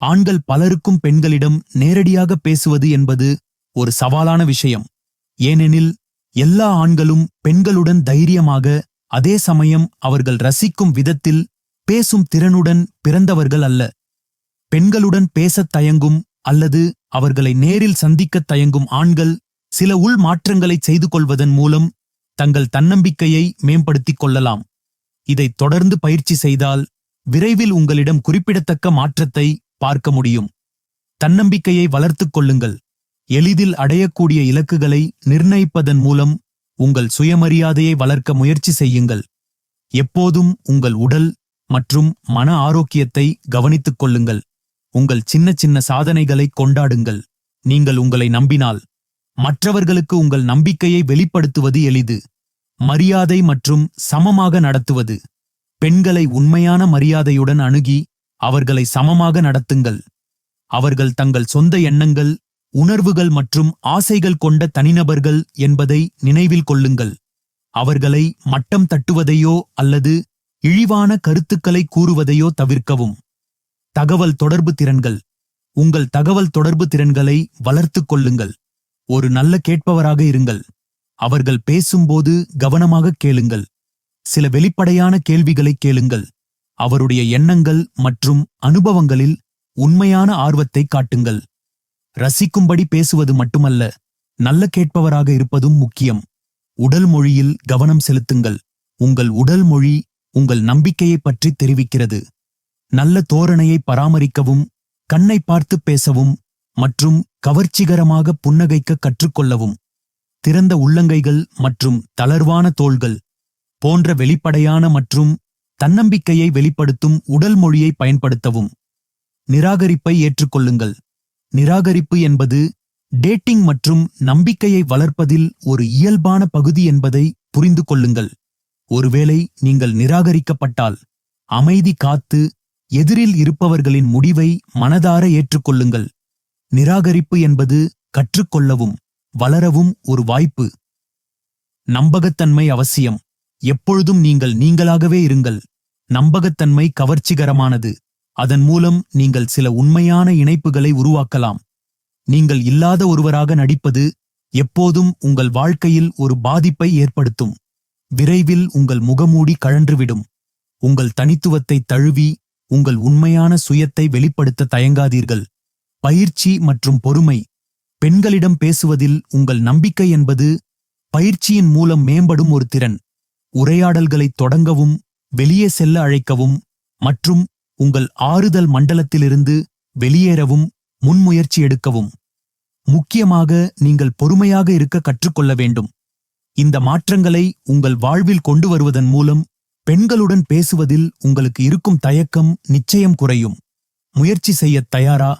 ஆண்கள் பலருக்கும் பெண்களிடம் நேரடியாக பேசுவது என்பது ஒரு சவாலான விஷயம். ஏனெனில் எல்லா ஆண்களும் பெண்களுடன் தைரியமாக, அதே சமயம் அவர்கள் ரசிக்கும் விதத்தில் பேசும் திறனுடன் பிறந்தவர்கள் அல்ல. பெண்களுடன் பேசத் தயங்கும் அல்லது அவர்களை நேரில் சந்திக்கத் தயங்கும் ஆண்கள் சில உள் மாற்றங்களை செய்து கொள்வதன் மூலம் தங்கள் தன்னம்பிக்கையை மேம்படுத்திக் கொள்ளலாம். இதை தொடர்ந்து பயிற்சி செய்தால் விரைவில் உங்களிடம் குறிப்பிடத்தக்க மாற்றத்தை பார்க்க முடியும். தன்னம்பிக்கையை வளர்த்துக் கொள்ளுங்கள். எளிதில் அடையக்கூடிய இலக்குகளை நிர்ணயிப்பதன் மூலம் உங்கள் சுயமரியாதையை வளர்க்க முயற்சி செய்யுங்கள். எப்போதும் உங்கள் உடல் மற்றும் மன ஆரோக்கியத்தை கவனித்துக் கொள்ளுங்கள். உங்கள் சின்ன சின்ன சாதனைகளை கொண்டாடுங்கள். நீங்கள் உங்களை நம்பினால் மற்றவர்களுக்கு உங்கள் நம்பிக்கையை வெளிப்படுத்துவது எளிது. மரியாதை மற்றும் சமமாக நடத்துவது. பெண்களை உண்மையான மரியாதையுடன் அணுகி அவர்களை சமமாக நடத்துங்கள். அவர்கள் தங்கள் சொந்த எண்ணங்கள், உணர்வுகள் மற்றும் ஆசைகள் கொண்ட தனிநபர்கள் என்பதை நினைவில் கொள்ளுங்கள். அவர்களை மட்டம் தட்டுவதையோ அல்லது இழிவான கருத்துக்களை கூறுவதையோ தவிர்க்கவும். தகவல் தொடர்பு திறன்கள். உங்கள் தகவல் தொடர்பு திறன்களை வளர்த்துக் கொள்ளுங்கள். ஒரு நல்ல கேட்பவராக இருங்கள். அவர்கள் பேசும்போது கவனமாக கேளுங்கள். சில வெளிப்படையான கேள்விகளை கேளுங்கள். அவருடைய எண்ணங்கள் மற்றும் அனுபவங்களில் உண்மையான ஆர்வத்தை காட்டுங்கள். ரசிக்கும்படி பேசுவது மட்டுமல்ல, நல்ல கேட்பவராக இருப்பதும் முக்கியம். உடல் மொழியில் கவனம் செலுத்துங்கள். உங்கள் உடல் மொழி உங்கள் நம்பிக்கையை பற்றி தெரிவிக்கிறது. நல்ல தோரணையை பராமரிக்கவும், கண்ணை பார்த்து பேசவும் மற்றும் கவர்ச்சிகரமாக புன்னகைக்க கற்றுக்கொள்ளவும். திறந்த உள்ளங்கைகள் மற்றும் தளர்வான தோள்கள் போன்ற வெளிப்படையான மற்றும் தன்னம்பிக்கையை வெளிப்படுத்தும் உடல் மொழியை பயன்படுத்தவும். நிராகரிப்பை ஏற்றுக்கொள்ளுங்கள். நிராகரிப்பு என்பது டேட்டிங் மற்றும் நம்பிக்கையை வளர்ப்பதில் ஒரு இயல்பான பகுதி என்பதை புரிந்து கொள்ளுங்கள். ஒருவேளை நீங்கள் நிராகரிக்கப்பட்டால் அமைதி காத்து எதிரில் இருப்பவர்களின் முடிவை மனதார ஏற்றுக்கொள்ளுங்கள். நிராகரிப்பு என்பது கற்றுக்கொள்ளவும் வளரவும் ஒரு வாய்ப்பு. நம்பகத்தன்மை அவசியம். எப்பொழுதும் நீங்கள் நீங்களாகவே இருங்கள். நம்பகத்தன்மை கவர்ச்சிகரமானது. அதன் மூலம் நீங்கள் சில உண்மையான இணைப்புகளை உருவாக்கலாம். நீங்கள் இல்லாத ஒருவராக நடிப்பது எப்போதும் உங்கள் வாழ்க்கையில் ஒரு பாதிப்பை ஏற்படுத்தும். விரைவில் உங்கள் முகமூடி கழன்றுவிடும். உங்கள் தனித்துவத்தை தழுவி உங்கள் உண்மையான சுயத்தை வெளிப்படுத்த தயங்காதீர்கள். பயிற்சி மற்றும் பொறுமை. பெண்களிடம் பேசுவதில் உங்கள் நம்பிக்கை என்பது பயிற்சியின் மூலம் மேம்படும் ஒரு திறன். உரையாடல்களை தொடங்கவும், வெளியே செல்ல அழைக்கவும் மற்றும் உங்கள் ஆறுதல் மண்டலத்திலிருந்து வெளியேறவும் முன்முயற்சி எடுக்கவும். முக்கியமாக நீங்கள் பொறுமையாக இருக்க கற்றுக்கொள்ள வேண்டும். இந்த மாற்றங்களை உங்கள் வாழ்வில் கொண்டு வருவதன் மூலம் பெண்களுடன் பேசுவதில் உங்களுக்கு இருக்கும் தயக்கம் நிச்சயம் குறையும். முயற்சி செய்யத் தயாரா?